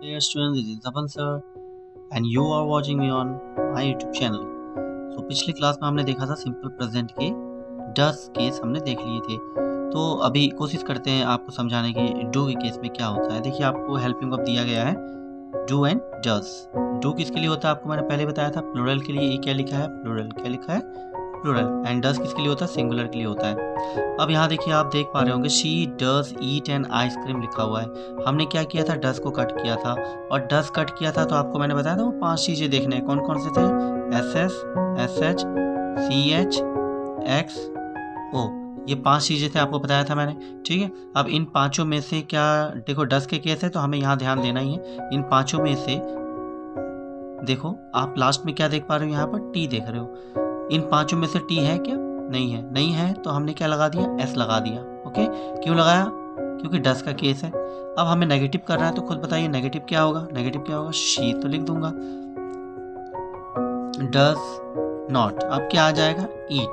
Dear students, this is Tapan sir and you are watching me on my YouTube channel. So पिछली class में हमने देखा था simple present के 10 case हमने देख लिए थे। तो अभी कोशिश करते हैं आपको समझाने की डू के केस में क्या होता है। देखिए आपको हेल्पिंग वर्ब दिया गया है डू एंड डज। डू किसके लिए होता है आपको मैंने पहले बताया था, प्लूरल के लिए। ये क्या लिखा है? प्लूरल। क्या लिखा है? प्लूरल। एंड डज किसके लिए होता है? सिंगुलर के लिए होता है। अब यहाँ देखिए आप देख पा रहे होंगे she does eat and ice cream लिखा हुआ है। हमने क्या किया था? डज को कट किया था, और डज कट किया था तो आपको मैंने बताया था वो 5 चीज़ें देखने हैं। कौन कौन से थे? S S, S H, C H, X, O. ये 5 चीज़ें थे, आपको बताया था मैंने। ठीक है, अब इन पांचों में से क्या, देखो डज के केस है तो हमें यहाँ ध्यान देना ही है। इन पांचों में से देखो आप लास्ट में क्या देख पा रहे हो? यहाँ पर टी देख रहे हो। इन पांचों में से टी है क्या? नहीं है। नहीं है तो हमने क्या लगा दिया? एस लगा दिया। ओके, क्यों लगाया? क्योंकि डज का केस है। अब हमें नेगेटिव करना है तो खुद बताइए नेगेटिव क्या होगा? नेगेटिव क्या होगा? शी तो लिख दूंगा। डज नॉट, अब क्या आ जाएगा? Eat.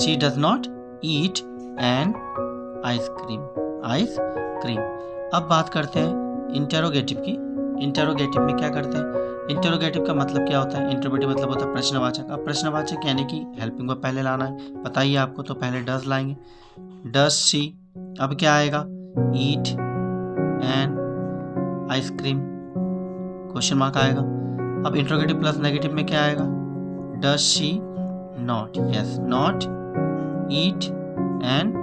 She does not eat and ice cream. Ice cream. अब बात करते हैं इंटेरोगेटिव की। इंटेरोगेटिव में क्या करते हैं? इंटेरोगेटिव का मतलब क्या होता है? इंटरोगेटिव मतलब होता है प्रश्नवाचक। अब प्रश्नवाचक यानी कि हेल्पिंग वर्ब पहले लाना है, बताइए आपको, तो पहले डज लाएंगे। डज शी, अब क्या आएगा? ईट एंड आइसक्रीम, क्वेश्चन मार्क आएगा। अब इंटरोगेटिव प्लस नेगेटिव में क्या आएगा? Does she not, yes, not eat and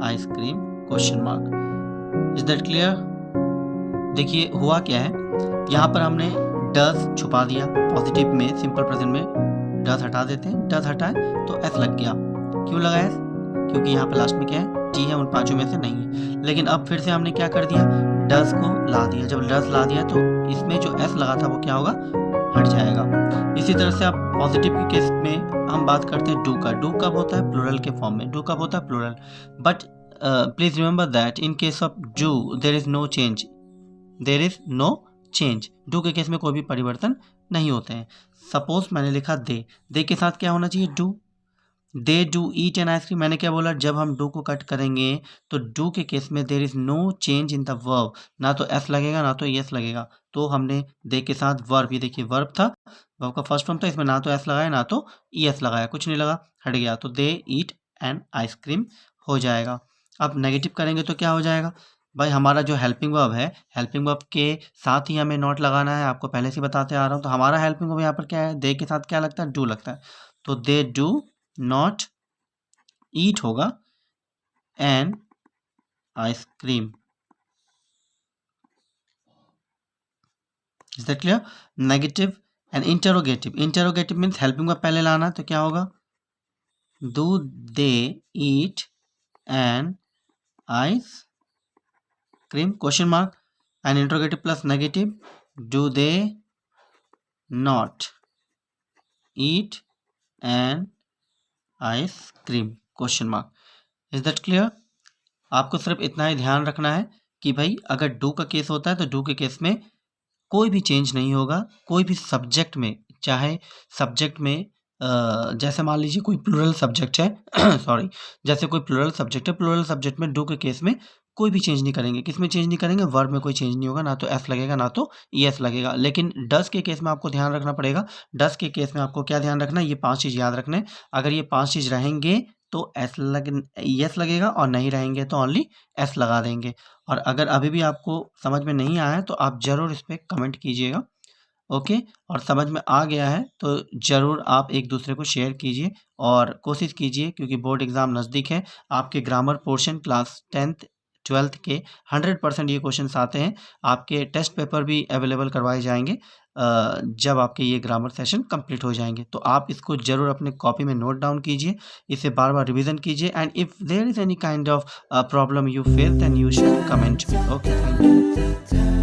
ice cream, question mark. Is that clear? देखिए हुआ क्या है, यहाँ पर हमने डज छुपा दिया। पॉजिटिव में सिंपल प्रेजेंट में डज हटा देते हैं, डज हटाए तो एस लग गया। क्यों लगा एस? क्योंकि यहाँ पर लास्ट में क्या है? टी है, उन पांचों में से नहीं है। लेकिन अब फिर से हमने क्या कर दिया? डज को ला दिया। जब डज ला दिया तो इसमें जो एस लगा था वो क्या होगा? हट जाएगा। इसी तरह से आप पॉजिटिव के केस में हम बात करते हैं डू का। डू कब होता है? प्लूरल के फॉर्म में। डू कब होता है? Plural. But please remember that in case of do there is no change. There is no change. Do के केस में कोई भी परिवर्तन नहीं होते हैं। सपोज मैंने लिखा दे के साथ क्या होना चाहिए? Do. They do eat an ice cream. मैंने क्या बोला? जब हम डू को कट करेंगे तो डू के केस में there is no change in the verb. ना तो एस लगेगा ना तो यस लगेगा। तो हमने दे के साथ वर्ब, ये देखिए वर्ब था, वर्ब का फर्स्ट फॉर्म था, इसमें ना तो एस लगाया ना तो यस लगाया, कुछ नहीं लगा, हट गया। तो दे ईट एन आइसक्रीम हो जाएगा। अब नेगेटिव करेंगे तो क्या हो जाएगा? भाई हमारा जो हेल्पिंग वर्ब है, हेल्पिंग वर्ब के साथ ही हमें नॉट लगाना है, आपको पहले से बताते आ रहा हूँ। तो हमारा हेल्पिंग वर्ब यहाँ पर क्या है? दे के साथ क्या लगता है? डू लगता है। तो दे डू नॉट ईट होगा an ice cream. Is that clear? Negative and interrogative. Interrogative means helping verb पहले लाना, तो क्या होगा? Do they eat an ice cream, question mark. And interrogative plus negative, do they not eat an ice cream, question mark. Is that clear? आपको सिर्फ इतना ही ध्यान रखना है कि भाई अगर डू का केस होता है तो डू के केस में कोई भी चेंज नहीं होगा। कोई भी सब्जेक्ट में, चाहे सब्जेक्ट में जैसे मान लीजिए कोई प्लूरल सब्जेक्ट है सॉरी, जैसे कोई प्लूरल सब्जेक्ट है, प्लूरल सब्जेक्ट में डू के केस में कोई भी चेंज नहीं करेंगे। किस में चेंज नहीं करेंगे? वर्ब में कोई चेंज नहीं होगा, ना तो एस लगेगा ना तो एस लगेगा। लेकिन डज के केस में आपको ध्यान रखना पड़ेगा। डज के केस में आपको क्या ध्यान रखना है? ये 5 चीज़ याद रखना है। अगर ये 5 चीज़ रहेंगे तो एस लगेगा, और नहीं रहेंगे तो ओनली एस लगा देंगे। और अगर अभी भी आपको समझ में नहीं आया है तो आप ज़रूर इस पर कमेंट कीजिएगा। ओके, और समझ में आ गया है तो ज़रूर आप एक दूसरे को शेयर कीजिए और कोशिश कीजिए, क्योंकि बोर्ड एग्ज़ाम नज़दीक है। आपके grammar portion class 10th 12th के 100% ये क्वेश्चंस आते हैं। आपके टेस्ट पेपर भी अवेलेबल करवाए जाएंगे जब आपके ये ग्रामर सेशन कंप्लीट हो जाएंगे। तो आप इसको ज़रूर अपने कॉपी में नोट डाउन कीजिए, इसे बार बार रिवीजन कीजिए। And if there is any kind of problem you face then you should comment me. Okay, thank you.